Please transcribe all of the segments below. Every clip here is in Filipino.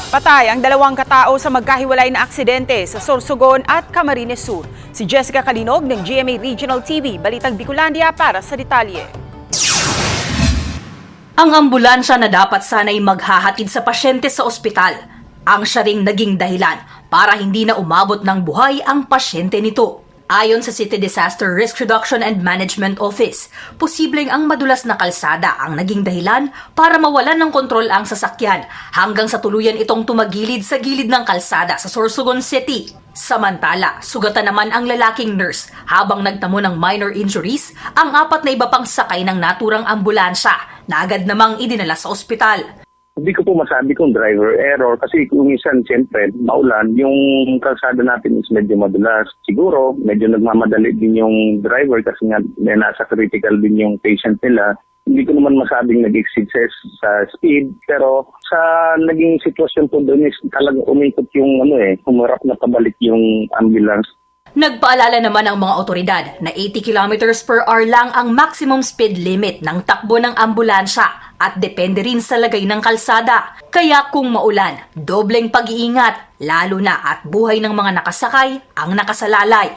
Patay ang dalawang katao sa magkahiwalay na aksidente sa Sorsogon at Camarines Sur. Si Jessica Kalinog ng GMA Regional TV, Balitang Bicolandia para sa detalye. Ang ambulansya na dapat sana'y maghahatid sa pasyente sa ospital, ang siya ring naging dahilan para hindi na umabot ng buhay ang pasyente nito. Ayon sa City Disaster Risk Reduction and Management Office, posibleng ang madulas na kalsada ang naging dahilan para mawalan ng kontrol ang sasakyan hanggang sa tuluyan itong tumagilid sa gilid ng kalsada sa Sorsogon City. Samantala, sugatan naman ang lalaking nurse habang nagtamo ng minor injuries ang apat na iba pang sakay ng naturang ambulansya na agad namang idinala sa ospital. Hindi ko po masabi kung driver error kasi kung minsan siyempre maulan, yung kalsada natin is medyo madulas. Siguro medyo nagmamadali din yung driver kasi nga may nasa critical din yung patient nila. Hindi ko naman masabing nag-exceed sa speed pero sa naging sitwasyon po doon is talagang umikot yung humarap na pabalik yung ambulance. Nagpaalala naman ang mga otoridad na 80 kilometers per hour lang ang maximum speed limit ng takbo ng ambulansya at depende rin sa lagay ng kalsada. Kaya kung maulan, dobleng pag-iingat, lalo na at buhay ng mga nakasakay ang nakasalalay.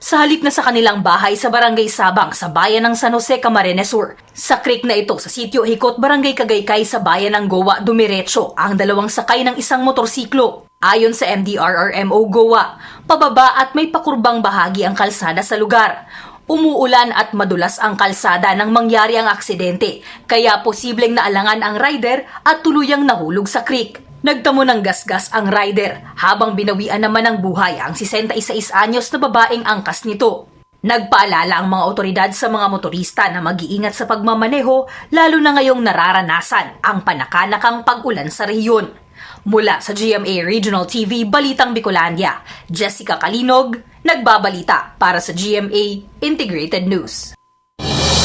Sa halip na sa kanilang bahay sa Barangay Sabang sa bayan ng San Jose, Camarines Sur, sa creek na ito sa Sitio Hikot, Barangay Kagaykay sa bayan ng Goa, dumiretso ang dalawang sakay ng isang motorsiklo. Ayon sa MDRRMO Goa, pababa at may pakurbang bahagi ang kalsada sa lugar. Umuulan at madulas ang kalsada nang mangyari ang aksidente, kaya posibleng naalangan ang rider at tuluyang nahulog sa creek. Nagtamo ng gasgas ang rider habang binawian naman ng buhay ang 66 anyos na babaeng angkas nito. Nagpaalala ang mga otoridad sa mga motorista na mag-iingat sa pagmamaneho lalo na ngayong nararanasan ang panakanakang pag-ulan sa rehiyon. Mula sa GMA Regional TV, Balitang Bicolandia, Jessica Kalinog, nagbabalita para sa GMA Integrated News.